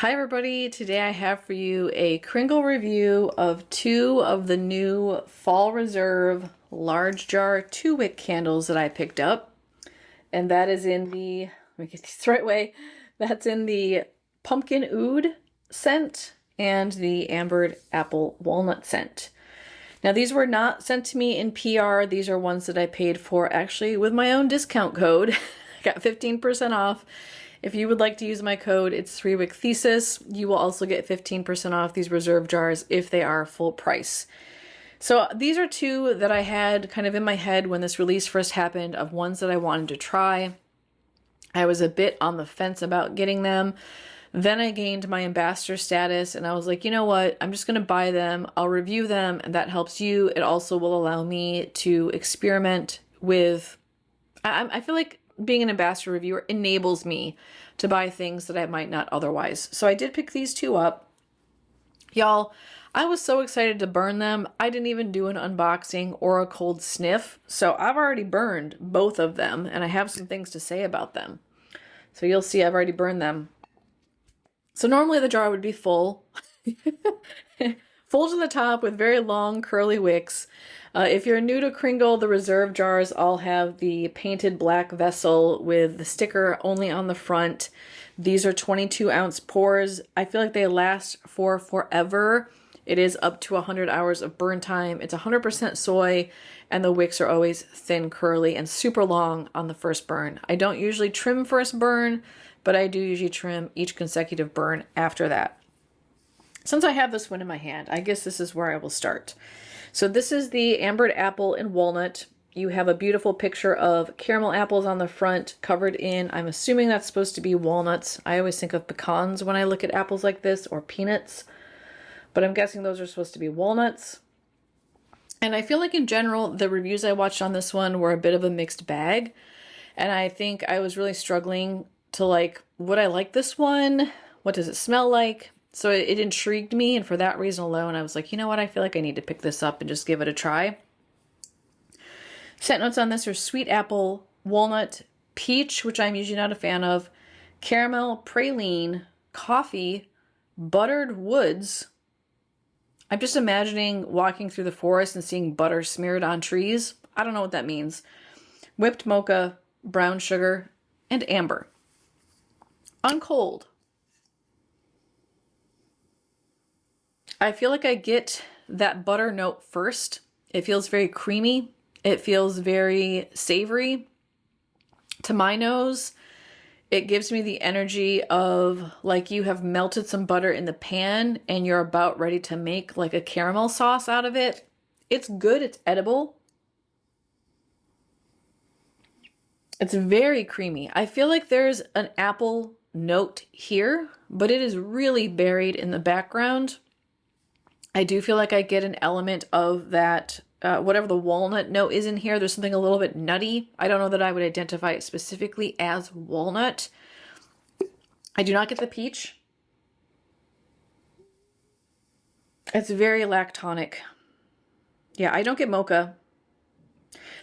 Hi everybody, today I have for you a Kringle review of two of the new Fall Reserve large jar 2-wick candles that I picked up. And that is in the, let me get these the right way, that's in the pumpkin oud scent and the ambered apple walnut scent. Now these were not sent to me in PR, these are ones that I paid for actually with my own discount code. I got 15% off. If you would like to use my code, it's 3-wick Thesis. You will also get 15% off these reserve jars if they are full price. So these are two that I had kind of in my head when this release first happened of ones that I wanted to try. I was a bit on the fence about getting them. Then I gained my ambassador status and I was like, you know what? I'm just going to buy them. I'll review them and that helps you. It also will allow me to experiment with, I feel like being an ambassador reviewer enables me to buy things that I might not otherwise. So I did pick these two up. Y'all, I was so excited to burn them. I didn't even do an unboxing or a cold sniff. So I've already burned both of them and I have some things to say about them. So you'll see I've already burned them. So normally the jar would be full. Full to the top with very long curly wicks. If you're new to Kringle, the reserve jars all have the painted black vessel with the sticker only on the front. These are 22-ounce pours. I feel like they last for forever. It is up to 100 hours of burn time. It's 100% soy, and the wicks are always thin, curly, and super long on the first burn. I don't usually trim first burn, but I do usually trim each consecutive burn after that. Since I have this one in my hand, I guess this is where I will start. So this is the ambered apple and walnut. You have a beautiful picture of caramel apples on the front covered in, I'm assuming that's supposed to be walnuts. I always think of pecans when I look at apples like this, or peanuts, but I'm guessing those are supposed to be walnuts. And I feel like in general, the reviews I watched on this one were a bit of a mixed bag. And I think I was really struggling to like, would I like this one? What does it smell like? So it intrigued me, and for that reason alone, I was like, you know what, I feel like I need to pick this up and just give it a try. Scent notes on this are sweet apple, walnut, peach, which I'm usually not a fan of, caramel, praline, coffee, buttered woods. I'm just imagining walking through the forest and seeing butter smeared on trees. I don't know what that means. Whipped mocha, brown sugar, and amber. On cold. I feel like I get that butter note first. It feels very creamy. It feels very savory. To my nose, it gives me the energy of like you have melted some butter in the pan and you're about ready to make like a caramel sauce out of it. It's good. It's edible. It's very creamy. I feel like there's an apple note here, but it is really buried in the background. I do feel like I get an element of that, whatever the walnut note is in here. There's something a little bit nutty. I don't know that I would identify it specifically as walnut. I do not get the peach. It's very lactonic. Yeah, I don't get mocha.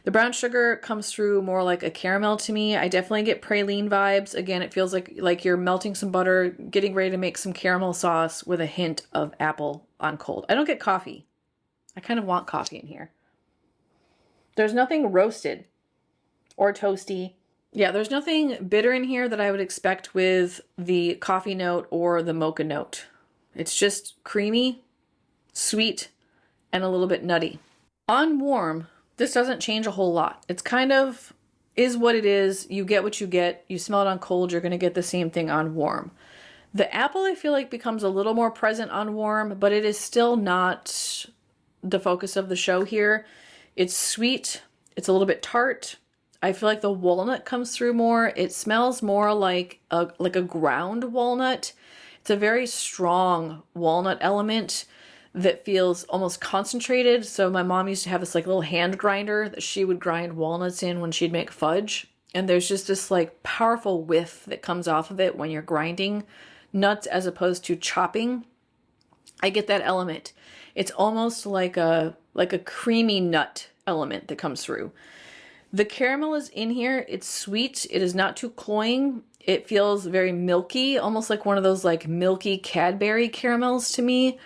The brown sugar comes through more like a caramel to me. I definitely get praline vibes. Again, it feels like you're melting some butter, getting ready to make some caramel sauce with a hint of apple on cold. I don't get coffee. I kind of want coffee in here. There's nothing roasted or toasty. Yeah, there's nothing bitter in here that I would expect with the coffee note or the mocha note. It's just creamy, sweet, and a little bit nutty. On warm, this doesn't change a whole lot. It's kind of is what it is. You get what you get. You smell it on cold, you're going to get the same thing on warm. The apple, I feel like, becomes a little more present on warm, but it is still not the focus of the show here. It's sweet. It's a little bit tart. I feel like the walnut comes through more. It smells more like a ground walnut. It's a very strong walnut element that feels almost concentrated. So my mom used to have this like little hand grinder that she would grind walnuts in when she'd make fudge. And there's just this like powerful whiff that comes off of it when you're grinding nuts as opposed to chopping. I get that element. It's almost like a creamy nut element that comes through. The caramel is in here. It's sweet. It is not too cloying. It feels very milky, almost like one of those like milky Cadbury caramels to me.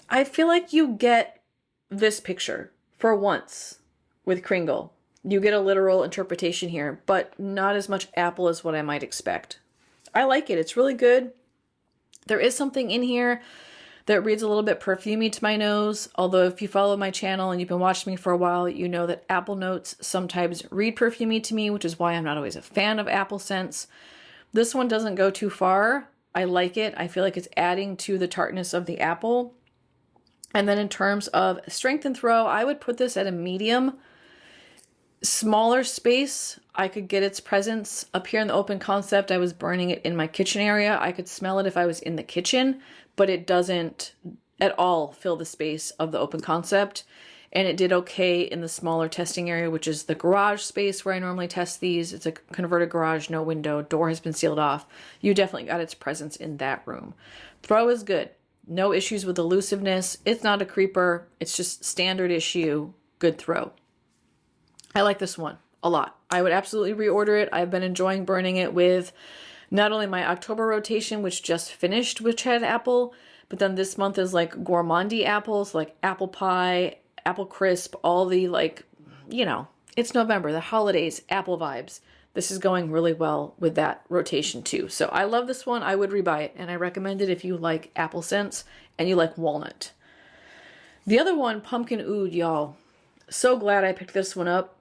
I feel like you get this picture for once with Kringle. You get a literal interpretation here, but not as much apple as what I might expect. I like it. It's really good. There is something in here that reads a little bit perfumey to my nose, although if you follow my channel and you've been watching me for a while, you know that apple notes sometimes read perfumey to me, which is why I'm not always a fan of apple scents. This one doesn't go too far. I like it. I feel like it's adding to the tartness of the apple. And then in terms of strength and throw, I would put this at a medium. Smaller space, I could get its presence. Up here in the open concept, I was burning it in my kitchen area. I could smell it if I was in the kitchen, but it doesn't at all fill the space of the open concept. And it did okay in the smaller testing area, which is the garage space where I normally test these. It's a converted garage, no window, door has been sealed off. You definitely got its presence in that room. Throw is good. No issues with elusiveness. It's not a creeper. It's just standard issue, good throw. I like this one a lot. I would absolutely reorder it. I've been enjoying burning it with not only my October rotation, which just finished, which had apple, but then this month is like gourmandy apples, like apple pie, apple crisp, all the like, you know, it's November, the holidays, apple vibes. This is going really well with that rotation too. So I love this one. I would rebuy it, and I recommend it if you like apple scents and you like walnut. The other one, pumpkin oud, y'all. So glad I picked this one up.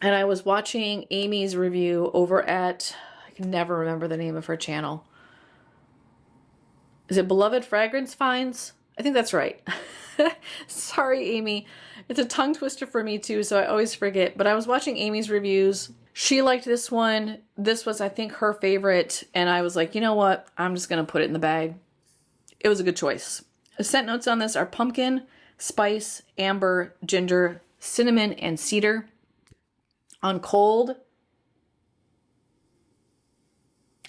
And I was watching Amy's review over at, I can never remember the name of her channel. Is it Beloved Fragrance Finds? I think that's right. Sorry, Amy. It's a tongue twister for me too, so I always forget. But I was watching Amy's reviews. She liked this one. This was, I think, her favorite. And I was like, you know what? I'm just going to put it in the bag. It was a good choice. The scent notes on this are pumpkin, spice, amber, ginger, cinnamon, and cedar. On cold,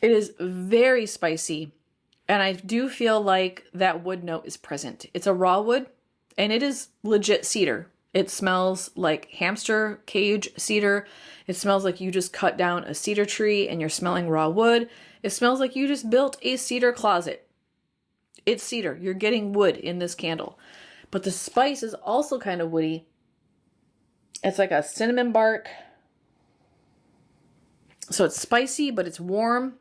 it is very spicy, and I do feel like that wood note is present. It's a raw wood, and it is legit cedar. It smells like hamster cage cedar. It smells like you just cut down a cedar tree and you're smelling raw wood. It smells like you just built a cedar closet. It's cedar. You're getting wood in this candle. But the spice is also kind of woody. It's like a cinnamon bark. So it's spicy, but it's warm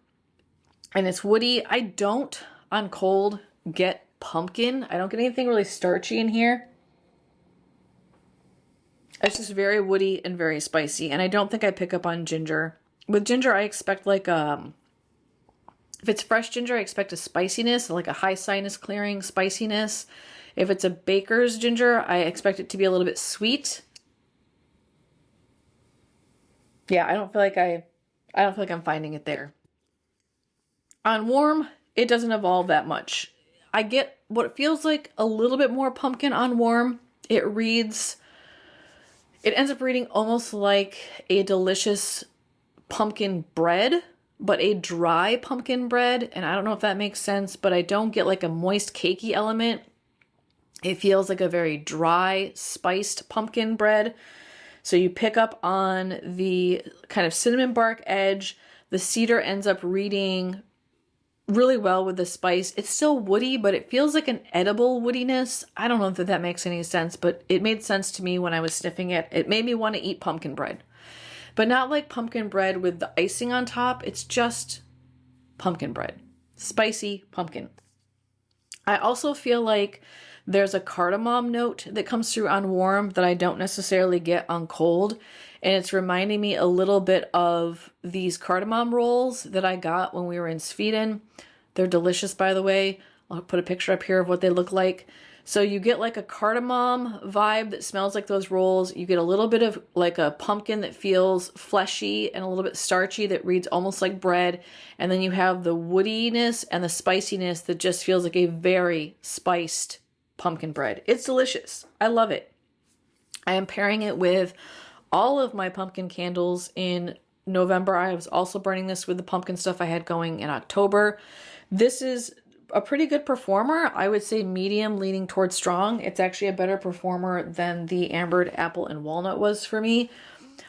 and it's woody. I don't, on cold, get pumpkin. I don't get anything really starchy in here. It's just very woody and very spicy. And I don't think I pick up on ginger. With ginger, I expect like, if it's fresh ginger, I expect a spiciness, like a high sinus clearing spiciness. If it's a baker's ginger, I expect it to be a little bit sweet. Yeah, I don't feel like I'm finding it there. On warm, it doesn't evolve that much. I get what feels like a little bit more pumpkin on warm. It ends up reading almost like a delicious pumpkin bread, but a dry pumpkin bread. And I don't know if that makes sense, but I don't get like a moist cakey element. It feels like a very dry, spiced pumpkin bread. So you pick up on the kind of cinnamon bark edge. The cedar ends up reading really well with the spice. It's still woody, but it feels like an edible woodiness. I don't know if that makes any sense, but it made sense to me when I was sniffing it. It made me want to eat pumpkin bread, but not like pumpkin bread with the icing on top. It's just pumpkin bread, spicy pumpkin. I also feel like there's a cardamom note that comes through on warm that I don't necessarily get on cold. And it's reminding me a little bit of these cardamom rolls that I got when we were in Sweden. They're delicious, by the way. I'll put a picture up here of what they look like. So you get like a cardamom vibe that smells like those rolls. You get a little bit of like a pumpkin that feels fleshy and a little bit starchy that reads almost like bread. And then you have the woodiness and the spiciness that just feels like a very spiced pumpkin bread. It's delicious. I love it. I am pairing it with all of my pumpkin candles in November. I was also burning this with the pumpkin stuff I had going in October. This is a pretty good performer. I would say medium leaning towards strong. It's actually a better performer than the ambered apple and walnut was for me.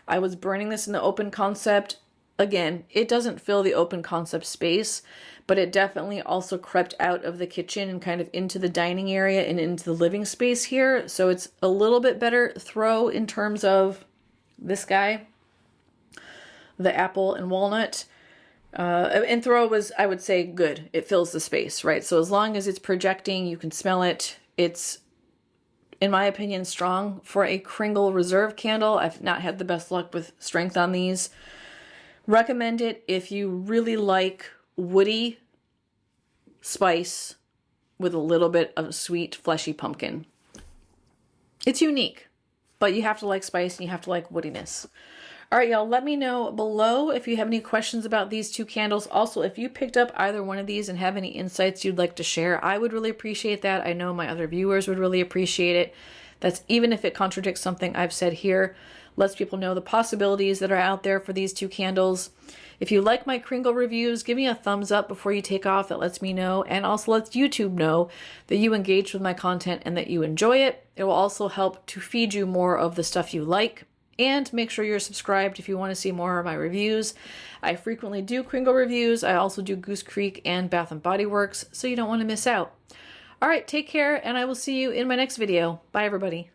I was burning this in the open concept again, it doesn't fill the open concept space, but it definitely also crept out of the kitchen and kind of into the dining area and into the living space here. So it's a little bit better throw in terms of this guy, the apple and walnut. And throw was, I would say, good. It fills the space, right? So as long as it's projecting, you can smell it. It's, in my opinion, strong for a Kringle Reserve candle. I've not had the best luck with strength on these. Recommend it if you really like woody spice with a little bit of sweet, fleshy pumpkin. It's unique, but you have to like spice and you have to like woodiness. All right, y'all, let me know below if you have any questions about these two candles. Also, if you picked up either one of these and have any insights you'd like to share, I would really appreciate that. I know my other viewers would really appreciate it. That's even if it contradicts something I've said here. Lets people know the possibilities that are out there for these two candles. If you like my Kringle reviews, give me a thumbs up before you take off. That lets me know, and also lets YouTube know that you engaged with my content and that you enjoy it. It will also help to feed you more of the stuff you like. And make sure you're subscribed if you want to see more of my reviews. I frequently do Kringle reviews. I also do Goose Creek and Bath & Body Works, so you don't want to miss out. All right, take care, and I will see you in my next video. Bye, everybody.